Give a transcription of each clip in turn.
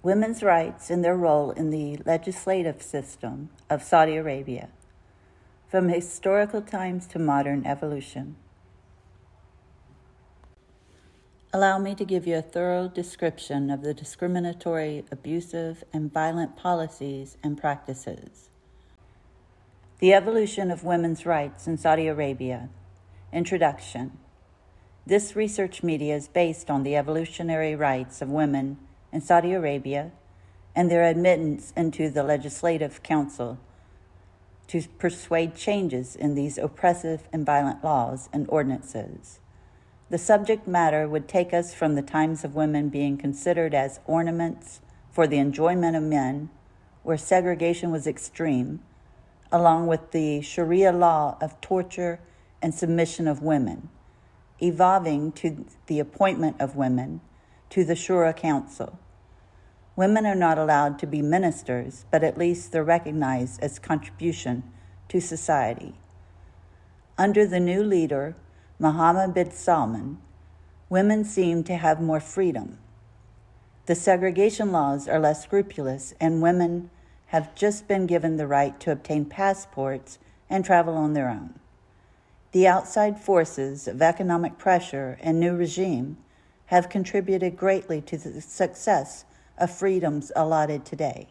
Women's rights and their role in the legislative system of Saudi Arabia, from historical times to modern evolution. Allow me to give you a thorough description of the discriminatory, abusive, and violent policies and practices. The evolution of women's rights in Saudi Arabia. Introduction. This research media is based on the evolutionary rights of women in Saudi Arabia and their admittance into the Legislative Council to persuade changes in these oppressive and violent laws and ordinances. The subject matter would take us from the times of women being considered as ornaments for the enjoyment of men, where segregation was extreme, along with the Sharia law of torture and submission of women, evolving to the appointment of women to the Shura Council. Women are not allowed to be ministers, but at least they're recognized as contribution to society. Under the new leader, Mohammed bin Salman, women seem to have more freedom. The segregation laws are less scrupulous, and women have just been given the right to obtain passports and travel on their own. The outside forces of economic pressure and new regime have contributed greatly to the success of freedoms allotted today.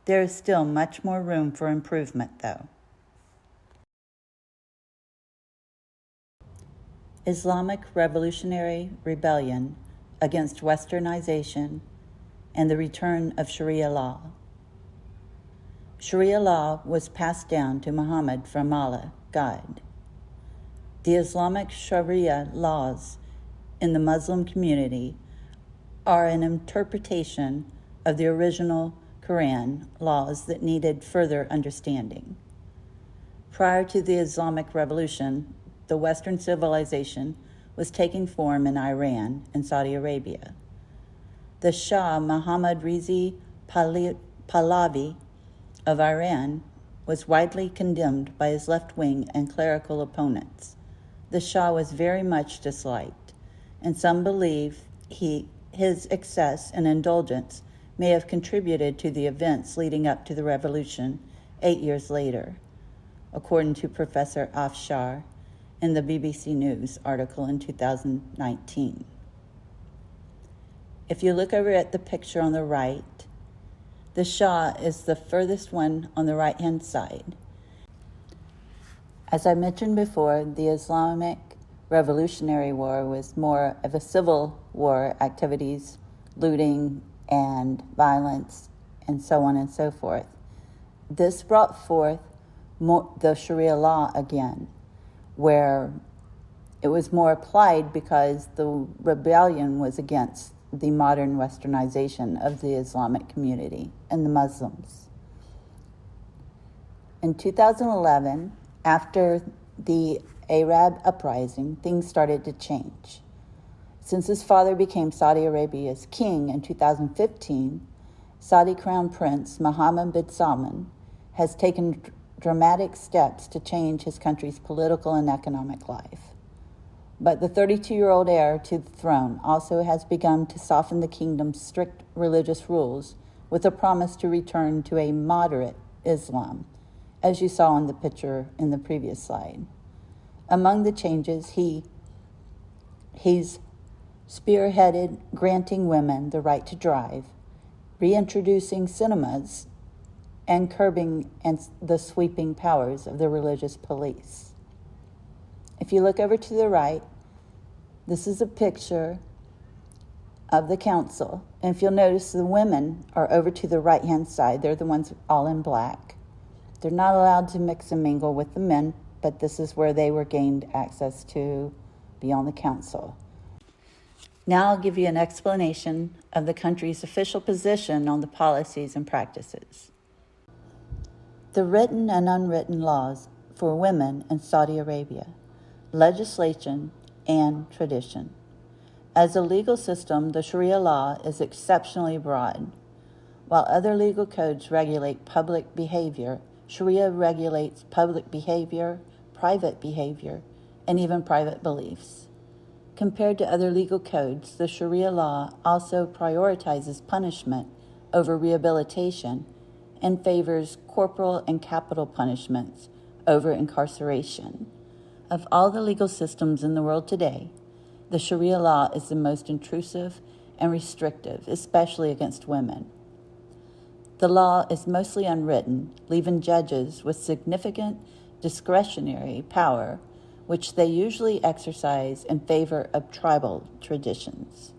There is still much more room for improvement, though. Islamic Revolutionary Rebellion against Westernization and the return of Sharia law. Sharia law was passed down to Muhammad from Allah, God. The Islamic Sharia laws in the Muslim community are an interpretation of the original Quran laws that needed further understanding. Prior to the Islamic Revolution, the Western civilization was taking form in Iran and Saudi Arabia. The Shah Muhammad Reza Pahlavi of Iran was widely condemned by his left-wing and clerical opponents. The Shah was very much disliked, and some believe his excess and indulgence may have contributed to the events leading up to the revolution 8 years later, according to Professor Afshar in the BBC News article in 2019. If you look over at the picture on the right, the Shah is the furthest one on the right-hand side. As I mentioned before, the Islamic Revolutionary War was more of a civil war, activities, looting and violence, and so on and so forth. This brought forth the Sharia law again, where it was more applied because the rebellion was against the modern westernization of the Islamic community and the Muslims. In 2011, after the Arab uprising, things started to change. Since his father became Saudi Arabia's king in 2015, Saudi Crown Prince Mohammed bin Salman has taken dramatic steps to change his country's political and economic life. But the 32-year-old heir to the throne also has begun to soften the kingdom's strict religious rules with a promise to return to a moderate Islam, as you saw in the picture in the previous slide. Among the changes, he's spearheaded granting women the right to drive, reintroducing cinemas, and curbing the sweeping powers of the religious police. If you look over to the right, this is a picture of the council. And if you'll notice, the women are over to the right-hand side. They're the ones all in black. They're not allowed to mix and mingle with the men, but this is where they were gained access to be on the council. Now I'll give you an explanation of the country's official position on the policies and practices. The written and unwritten laws for women in Saudi Arabia, legislation, and tradition. As a legal system, the Sharia law is exceptionally broad. While other legal codes regulate public behavior, Sharia regulates public behavior, private behavior, and even private beliefs. Compared to other legal codes, the Sharia law also prioritizes punishment over rehabilitation and favors corporal and capital punishments over incarceration. Of all the legal systems in the world today, the Sharia law is the most intrusive and restrictive, especially against women. The law is mostly unwritten, leaving judges with significant discretionary power, which they usually exercise in favor of tribal traditions.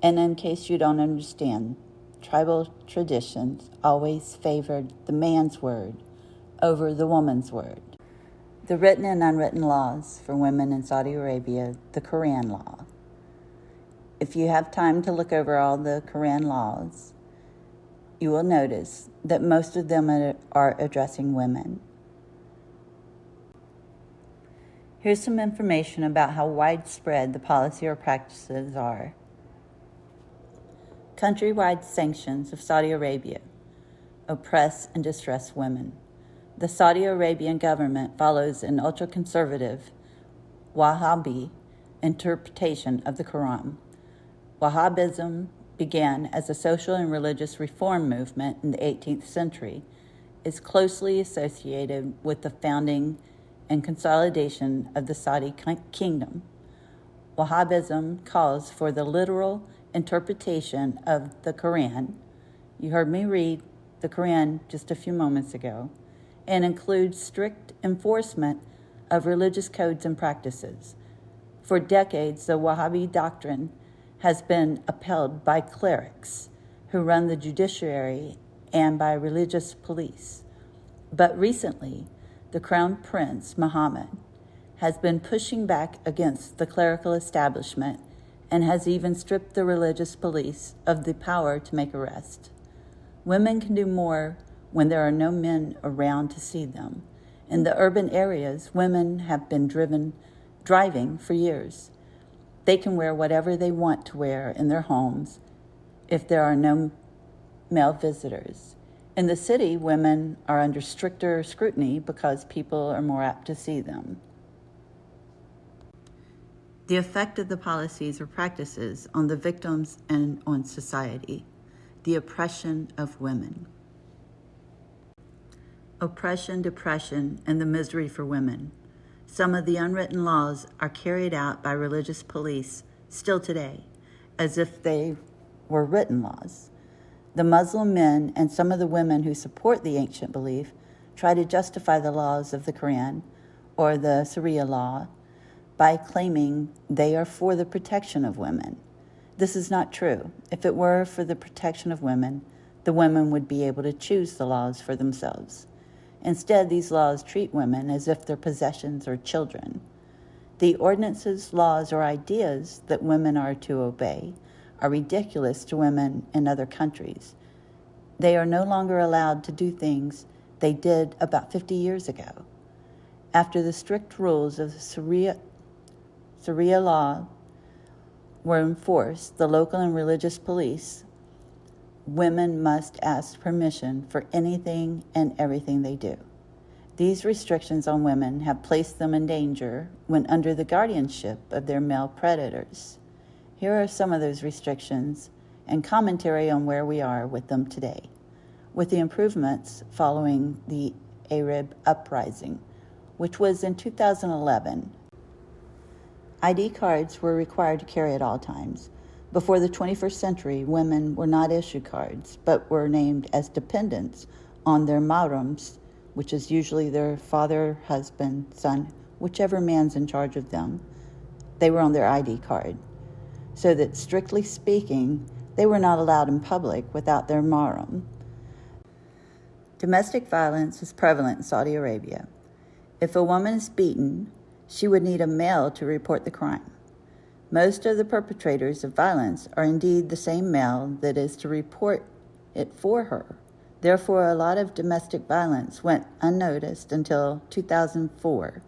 And in case you don't understand, tribal traditions always favored the man's word over the woman's word. The written and unwritten laws for women in Saudi Arabia, the Quran law. If you have time to look over all the Quran laws, you will notice that most of them are addressing women. Here's some information about how widespread the policy or practices are. Countrywide sanctions of Saudi Arabia oppress and distress women. The Saudi Arabian government follows an ultra-conservative Wahhabi interpretation of the Quran. Wahhabism began as a social and religious reform movement in the 18th century, is closely associated with the founding and consolidation of the Saudi kingdom. Wahhabism calls for the literal interpretation of the Quran. You heard me read the Quran just a few moments ago, and includes strict enforcement of religious codes and practices. For decades, the Wahhabi doctrine has been upheld by clerics who run the judiciary and by religious police. But recently, the Crown Prince, Mohammed, has been pushing back against the clerical establishment and has even stripped the religious police of the power to make arrests. Women can do more when there are no men around to see them. In the urban areas, women have been driving for years. They can wear whatever they want to wear in their homes if there are no male visitors. In the city, women are under stricter scrutiny because people are more apt to see them. The effect of the policies or practices on the victims and on society. The oppression of women. Oppression, depression, and the misery for women. Some of the unwritten laws are carried out by religious police still today, as if they were written laws. The Muslim men and some of the women who support the ancient belief try to justify the laws of the Quran or the Sharia law by claiming they are for the protection of women. This is not true. If it were for the protection of women, the women would be able to choose the laws for themselves. Instead, these laws treat women as if they're possessions or children. The ordinances, laws, or ideas that women are to obey are ridiculous to women in other countries. They are no longer allowed to do things they did about 50 years ago. After the strict rules of the Sharia law were enforced, the local and religious police, women must ask permission for anything and everything they do. These restrictions on women have placed them in danger when under the guardianship of their male predators. Here are some of those restrictions and commentary on where we are with them today. With the improvements following the Arab uprising, which was in 2011, ID cards were required to carry at all times. Before the 21st century, women were not issued cards, but were named as dependents on their mahrams, which is usually their father, husband, son, whichever man's in charge of them. They were on their ID card, so that strictly speaking, they were not allowed in public without their mahram. Domestic violence is prevalent in Saudi Arabia. If a woman is beaten, she would need a male to report the crime. Most of the perpetrators of violence are indeed the same male that is to report it for her. Therefore, a lot of domestic violence went unnoticed until 2004,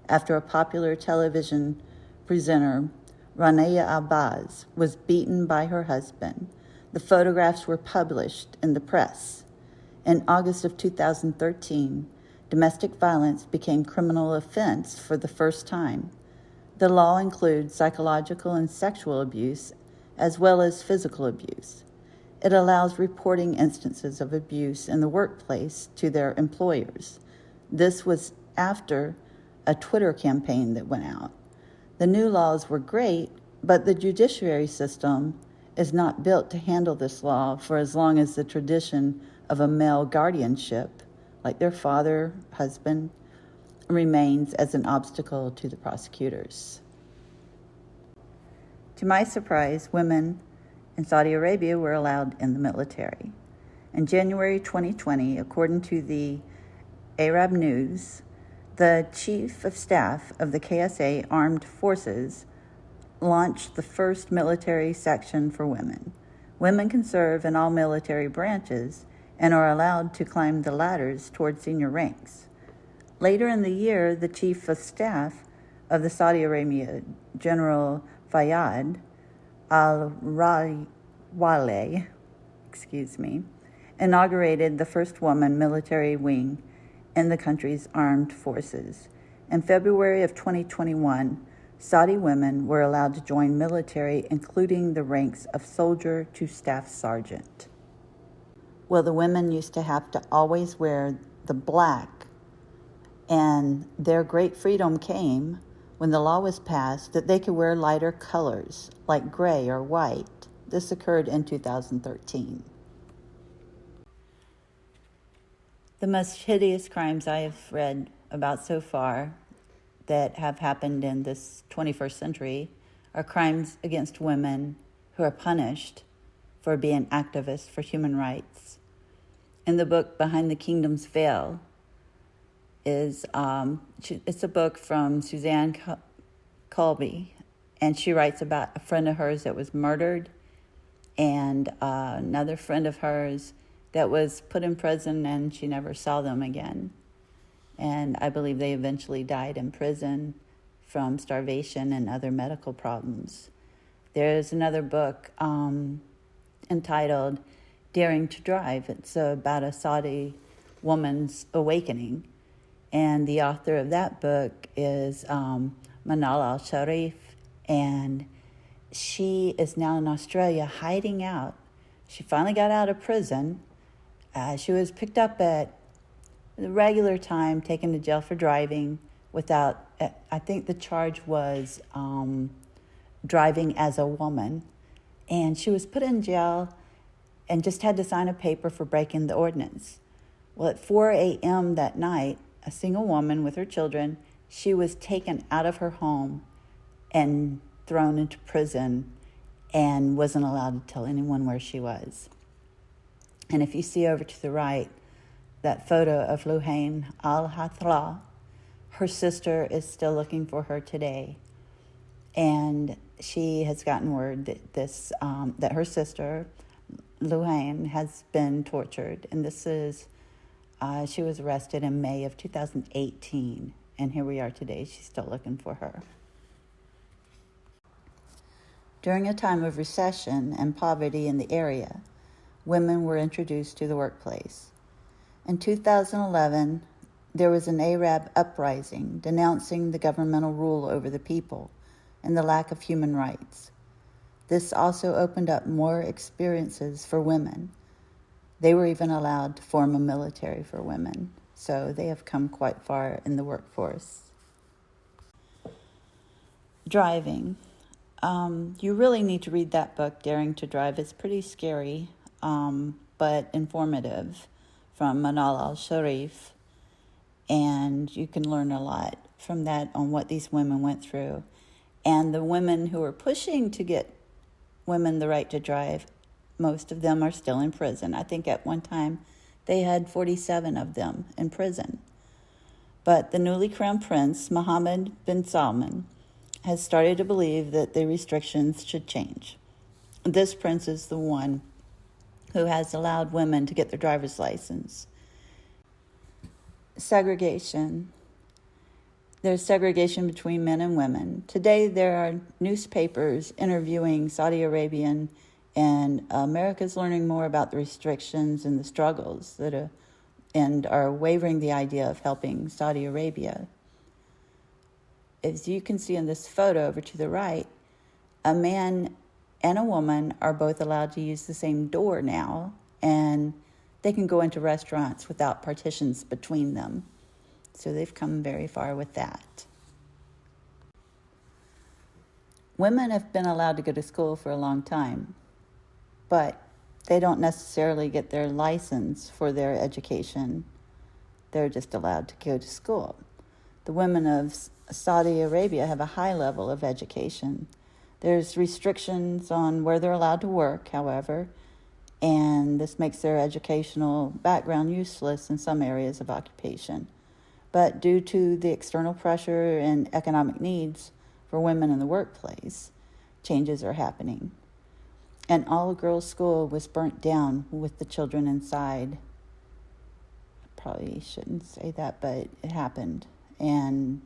after a popular television presenter, Rania Abbas, was beaten by her husband. The photographs were published in the press. In August of 2013, domestic violence became criminal offense for the first time. The law includes psychological and sexual abuse, as well as physical abuse. It allows reporting instances of abuse in the workplace to their employers. This was after a Twitter campaign that went out. The new laws were great, but the judiciary system is not built to handle this law for as long as the tradition of a male guardianship, like their father, husband, remains as an obstacle to the prosecutors. To my surprise, women in Saudi Arabia were allowed in the military. In January 2020, according to the Arab News, the Chief of Staff of the KSA Armed Forces launched the first military section for women. Women can serve in all military branches and are allowed to climb the ladders toward senior ranks. Later in the year, the Chief of Staff of the Saudi Arabia, General Fayyad al-Rawale, inaugurated the first woman military wing in the country's armed forces. In February of 2021, Saudi women were allowed to join military, including the ranks of soldier to staff sergeant. Well, the women used to have to always wear the black, and their great freedom came when the law was passed that they could wear lighter colors, like gray or white. This occurred in 2013. The most hideous crimes I have read about so far that have happened in this 21st century are crimes against women who are punished for being activists for human rights. In the book Behind the Kingdom's Veil it's a book from Suzanne Colby, and she writes about a friend of hers that was murdered and another friend of hers that was put in prison and she never saw them again. And I believe they eventually died in prison from starvation and other medical problems. There's another book entitled Daring to Drive. It's about a Saudi woman's awakening. And the author of that book is Manal al-Sharif, and she is now in Australia hiding out. She finally got out of prison. She was picked up at the regular time, taken to jail for driving without, I think the charge was driving as a woman. And she was put in jail and just had to sign a paper for breaking the ordinance. Well, at 4 a.m. that night, a single woman with her children, she was taken out of her home and thrown into prison and wasn't allowed to tell anyone where she was. And if you see over to the right, that photo of Luhain al-Hathra, her sister is still looking for her today. And she has gotten word that that her sister, Luhain, has been tortured. And this is, she was arrested in May of 2018. And here we are today. She's still looking for her. During a time of recession and poverty in the area, women were introduced to the workplace. In 2011, there was an Arab uprising denouncing the governmental rule over the people and the lack of human rights. This also opened up more experiences for women. They were even allowed to form a military for women, so they have come quite far in the workforce. Driving. You really need to read that book, Daring to Drive. It's pretty scary, but informative, from Manal al-Sharif, and you can learn a lot from that on what these women went through. And the women who are pushing to get women the right to drive, most of them are still in prison. I think at one time they had 47 of them in prison. But the newly crowned prince, Mohammed bin Salman, has started to believe that the restrictions should change. This prince is the one who has allowed women to get their driver's license. Segregation. There's segregation between men and women. Today there are newspapers interviewing Saudi Arabian, and America's learning more about the restrictions and the struggles that and are wavering the idea of helping Saudi Arabia. As you can see in this photo over to the right, a man and a woman are both allowed to use the same door now, and they can go into restaurants without partitions between them. So they've come very far with that. Women have been allowed to go to school for a long time, but they don't necessarily get their license for their education. They're just allowed to go to school. The women of Saudi Arabia have a high level of education. There's restrictions on where they're allowed to work, however, and this makes their educational background useless in some areas of occupation. But due to the external pressure and economic needs for women in the workplace, changes are happening. An all-girls school was burnt down with the children inside. I probably shouldn't say that, but it happened. And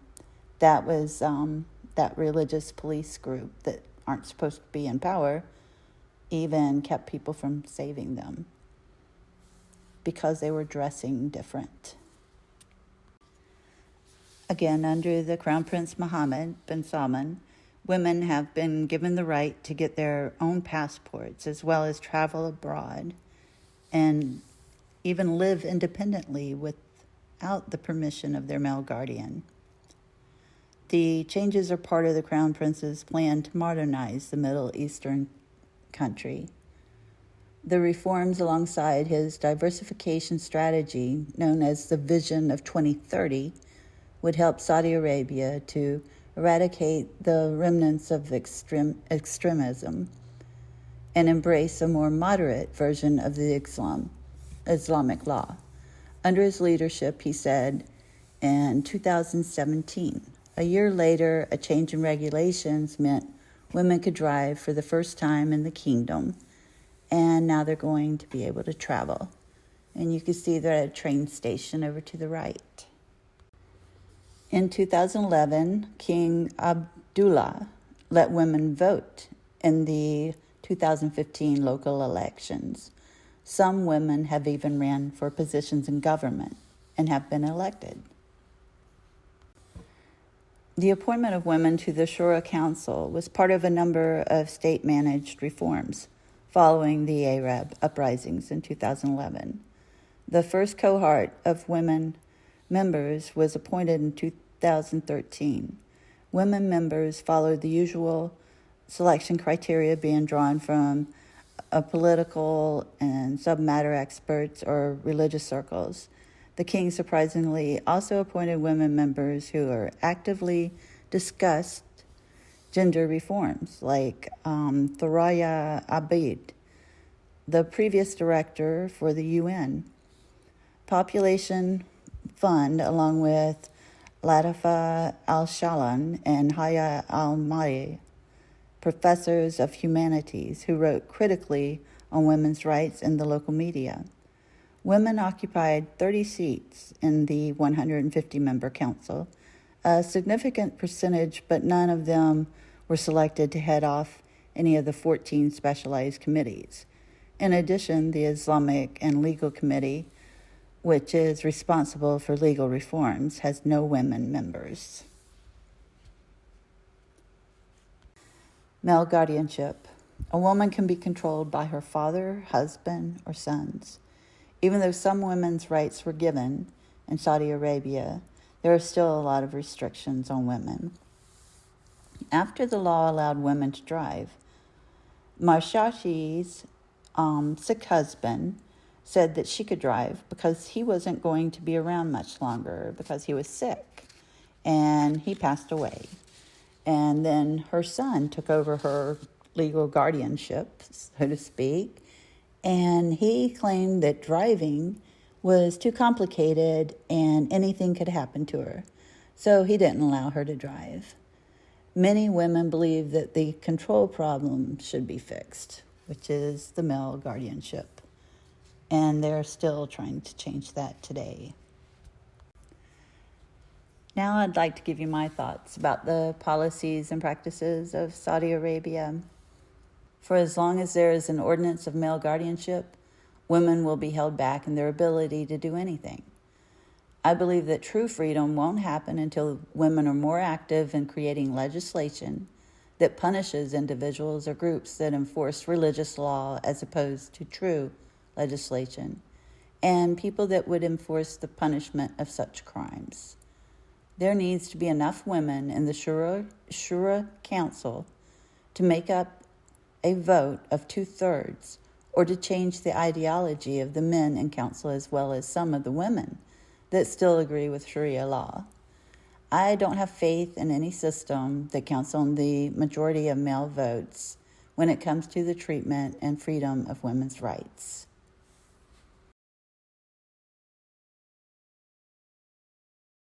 that was that religious police group that aren't supposed to be in power even kept people from saving them because they were dressing different. Again, under the Crown Prince Mohammed bin Salman, women have been given the right to get their own passports as well as travel abroad and even live independently without the permission of their male guardian. The changes are part of the Crown Prince's plan to modernize the Middle Eastern country. The reforms alongside his diversification strategy, known as the Vision of 2030, would help Saudi Arabia to eradicate the remnants of extremism and embrace a more moderate version of the Islamic law. Under his leadership, he said, in 2017, a year later, a change in regulations meant women could drive for the first time in the kingdom, and now they're going to be able to travel. And you can see they're at a train station over to the right. In 2011, King Abdullah let women vote in the 2015 local elections. Some women have even ran for positions in government and have been elected. The appointment of women to the Shura Council was part of a number of state-managed reforms following the Arab uprisings in 2011. The first cohort of women members was appointed in 2013. Women members followed the usual selection criteria being drawn from political and submatter experts or religious circles. The king surprisingly also appointed women members who are actively discussed gender reforms, like Thoraya Abid, the previous director for the UN Population Fund, along with Latifa Al-Shalan and Haya Al-Mari, professors of humanities who wrote critically on women's rights in the local media. Women occupied 30 seats in the 150-member council, a significant percentage, but none of them were selected to head off any of the 14 specialized committees. In addition, the Islamic and Legal Committee, which is responsible for legal reforms, has no women members. Male guardianship. A woman can be controlled by her father, husband, or sons. Even though some women's rights were given in Saudi Arabia, there are still a lot of restrictions on women. After the law allowed women to drive, Marshashi's sick husband said that she could drive because he wasn't going to be around much longer because he was sick, and he passed away. And then her son took over her legal guardianship, so to speak, and he claimed that driving was too complicated and anything could happen to her, so he didn't allow her to drive. Many women believe that the control problem should be fixed, which is the male guardianship, and they're still trying to change that today. Now I'd like to give you my thoughts about the policies and practices of Saudi Arabia. For as long as there is an ordinance of male guardianship, women will be held back in their ability to do anything. I believe that true freedom won't happen until women are more active in creating legislation that punishes individuals or groups that enforce religious law as opposed to true legislation, and people that would enforce the punishment of such crimes. There needs to be enough women in the Shura Council to make up a vote of 2/3, or to change the ideology of the men in council as well as some of the women that still agree with Sharia law. I don't have faith in any system that counts on the majority of male votes when it comes to the treatment and freedom of women's rights.